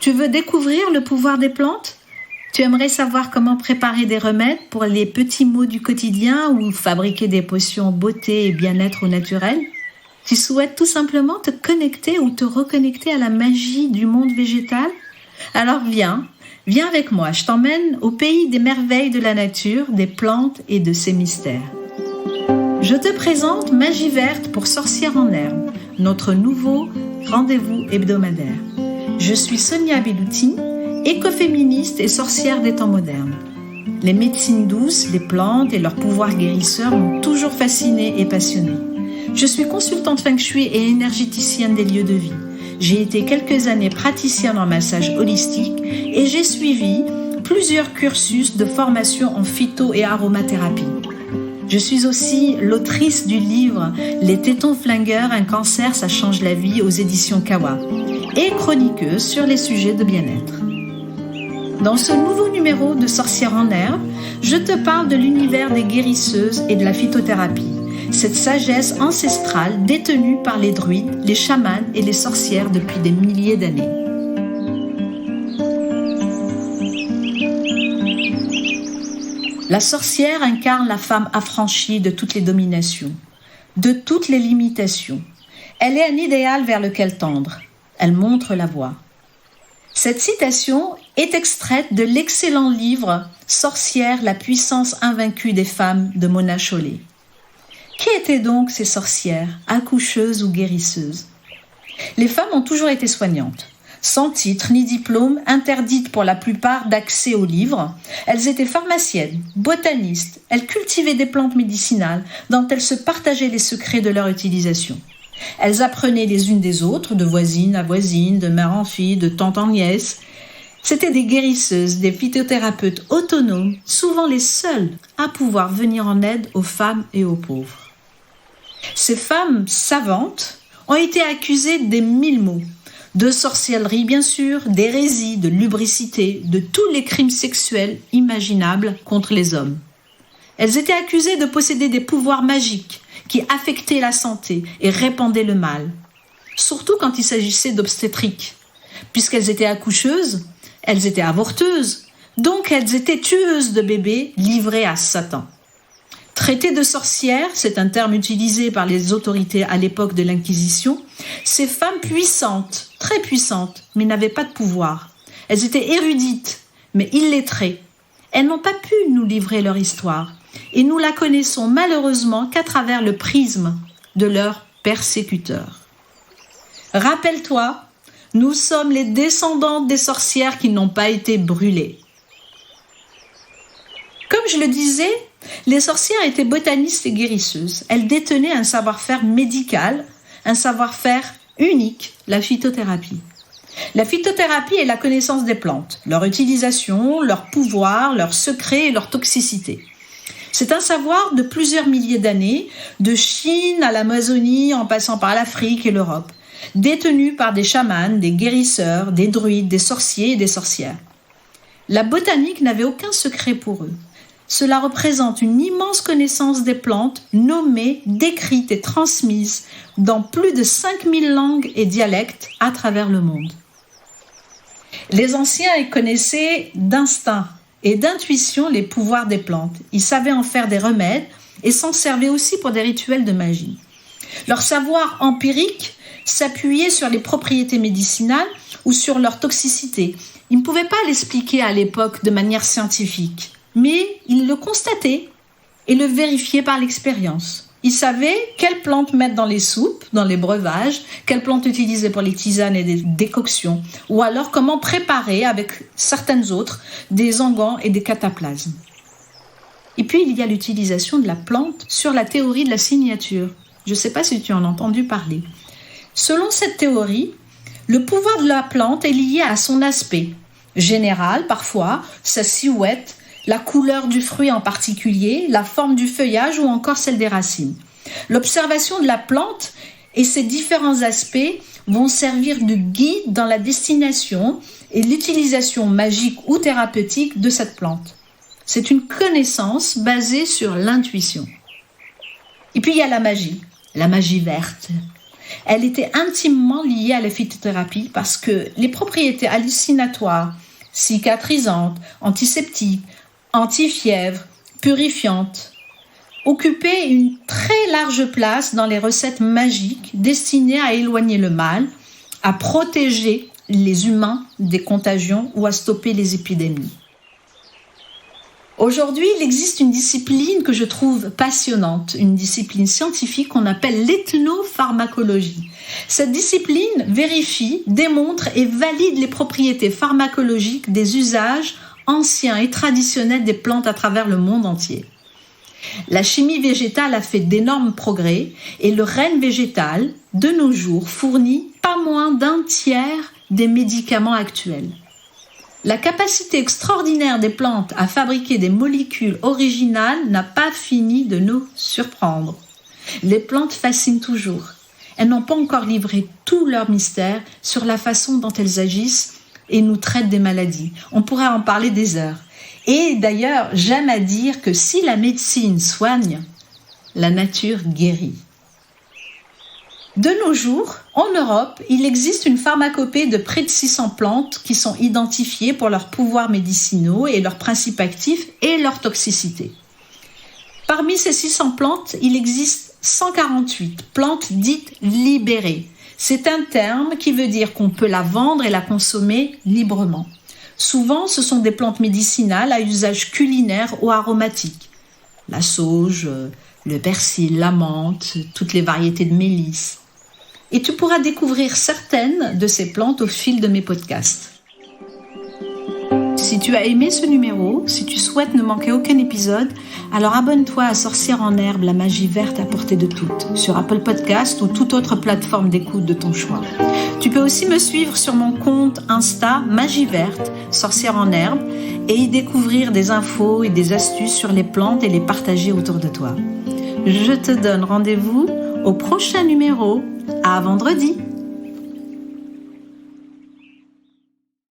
Tu veux découvrir le pouvoir des plantes ? Tu aimerais savoir comment préparer des remèdes pour les petits maux du quotidien ou fabriquer des potions beauté et bien-être au naturel ? Tu souhaites tout simplement te connecter ou te reconnecter à la magie du monde végétal ? Alors viens avec moi, je t'emmène au pays des merveilles de la nature, des plantes et de ses mystères. Je te présente Magie verte pour sorcières en herbe, notre nouveau rendez-vous hebdomadaire. Je suis Sonia Belluti, écoféministe et sorcière des temps modernes. Les médecines douces, les plantes et leurs pouvoirs guérisseurs m'ont toujours fascinée et passionnée. Je suis consultante feng shui et énergéticienne des lieux de vie. J'ai été quelques années praticienne en massage holistique et j'ai suivi plusieurs cursus de formation en phyto- et aromathérapie. Je suis aussi l'autrice du livre « Les tétons flingueurs, un cancer, ça change la vie » aux éditions Kawa et chroniqueuse sur les sujets de bien-être. Dans ce nouveau numéro de Sorcières en herbe, je te parle de l'univers des guérisseuses et de la phytothérapie. Cette sagesse ancestrale détenue par les druides, les chamans et les sorcières depuis des milliers d'années. La sorcière incarne la femme affranchie de toutes les dominations, de toutes les limitations. Elle est un idéal vers lequel tendre. Elle montre la voie. Cette citation est extraite de l'excellent livre « Sorcières, la puissance invaincue des femmes » de Mona Chollet. Qui étaient donc ces sorcières, accoucheuses ou guérisseuses ? Les femmes ont toujours été soignantes. Sans titre ni diplôme, interdites pour la plupart d'accès aux livres, elles étaient pharmaciennes, botanistes, elles cultivaient des plantes médicinales dont elles se partageaient les secrets de leur utilisation. Elles apprenaient les unes des autres, de voisine à voisine, de mère en fille, de tante en nièce. C'étaient des guérisseuses, des phytothérapeutes autonomes, souvent les seules à pouvoir venir en aide aux femmes et aux pauvres. Ces femmes savantes ont été accusées des 1000 maux, de sorcellerie bien sûr, d'hérésie, de lubricité, de tous les crimes sexuels imaginables contre les hommes. Elles étaient accusées de posséder des pouvoirs magiques qui affectaient la santé et répandaient le mal, surtout quand il s'agissait d'obstétrique. Puisqu'elles étaient accoucheuses, elles étaient avorteuses, donc elles étaient tueuses de bébés livrés à Satan. Traitées de sorcières, c'est un terme utilisé par les autorités à l'époque de l'Inquisition, ces femmes puissantes, très puissantes, mais n'avaient pas de pouvoir. Elles étaient érudites, mais illettrées. Elles n'ont pas pu nous livrer leur histoire, et nous la connaissons malheureusement qu'à travers le prisme de leurs persécuteurs. Rappelle-toi, nous sommes les descendantes des sorcières qui n'ont pas été brûlées. Comme je le disais, les sorcières étaient botanistes et guérisseuses. Elles détenaient un savoir-faire médical, un savoir-faire unique, la phytothérapie. La phytothérapie est la connaissance des plantes, leur utilisation, leur pouvoir, leurs secrets et leur toxicité. C'est un savoir de plusieurs milliers d'années, de Chine à l'Amazonie en passant par l'Afrique et l'Europe, détenu par des chamans, des guérisseurs, des druides, des sorciers et des sorcières. La botanique n'avait aucun secret pour eux. Cela représente une immense connaissance des plantes, nommées, décrites et transmises dans plus de 5000 langues et dialectes à travers le monde. Les anciens connaissaient d'instinct et d'intuition les pouvoirs des plantes. Ils savaient en faire des remèdes et s'en servaient aussi pour des rituels de magie. Leur savoir empirique s'appuyait sur les propriétés médicinales ou sur leur toxicité. Ils ne pouvaient pas l'expliquer à l'époque de manière scientifique, mais ils le constataient et le vérifiaient par l'expérience. Ils savaient quelles plantes mettre dans les soupes, dans les breuvages, quelles plantes utiliser pour les tisanes et des décoctions, ou alors comment préparer avec certaines autres des onguents et des cataplasmes. Et puis il y a l'utilisation de la plante sur la théorie de la signature. Je ne sais pas si tu en as entendu parler. Selon cette théorie, le pouvoir de la plante est lié à son aspect général parfois, sa silhouette, la couleur du fruit en particulier, la forme du feuillage ou encore celle des racines. L'observation de la plante et ses différents aspects vont servir de guide dans la destination et l'utilisation magique ou thérapeutique de cette plante. C'est une connaissance basée sur l'intuition. Et puis il y a la magie verte. Elle était intimement liée à la phytothérapie parce que les propriétés hallucinatoires, cicatrisantes, antiseptiques, anti-fièvre, purifiantes, occupaient une très large place dans les recettes magiques destinées à éloigner le mal, à protéger les humains des contagions ou à stopper les épidémies. Aujourd'hui, il existe une discipline que je trouve passionnante, une discipline scientifique qu'on appelle l'ethnopharmacologie. Cette discipline vérifie, démontre et valide les propriétés pharmacologiques des usages anciens et traditionnels des plantes à travers le monde entier. La chimie végétale a fait d'énormes progrès et le règne végétal, de nos jours, fournit pas moins d'un tiers des médicaments actuels. La capacité extraordinaire des plantes à fabriquer des molécules originales n'a pas fini de nous surprendre. Les plantes fascinent toujours. Elles n'ont pas encore livré tout leur mystère sur la façon dont elles agissent et nous traitent des maladies. On pourrait en parler des heures. Et d'ailleurs, j'aime à dire que si la médecine soigne, la nature guérit. De nos jours, en Europe, il existe une pharmacopée de près de 600 plantes qui sont identifiées pour leurs pouvoirs médicinaux et leurs principes actifs et leur toxicité. Parmi ces 600 plantes, il existe 148 plantes dites libérées. C'est un terme qui veut dire qu'on peut la vendre et la consommer librement. Souvent, ce sont des plantes médicinales à usage culinaire ou aromatique. La sauge, le persil, la menthe, toutes les variétés de mélisse. Et tu pourras découvrir certaines de ces plantes au fil de mes podcasts. Si tu as aimé ce numéro, si tu souhaites ne manquer aucun épisode, alors abonne-toi à Sorcière en herbe, la magie verte à portée de toutes, sur Apple Podcast ou toute autre plateforme d'écoute de ton choix. Tu peux aussi me suivre sur mon compte Insta Magie Verte, Sorcière en herbe, et y découvrir des infos et des astuces sur les plantes et les partager autour de toi. Je te donne rendez-vous au prochain numéro. À vendredi!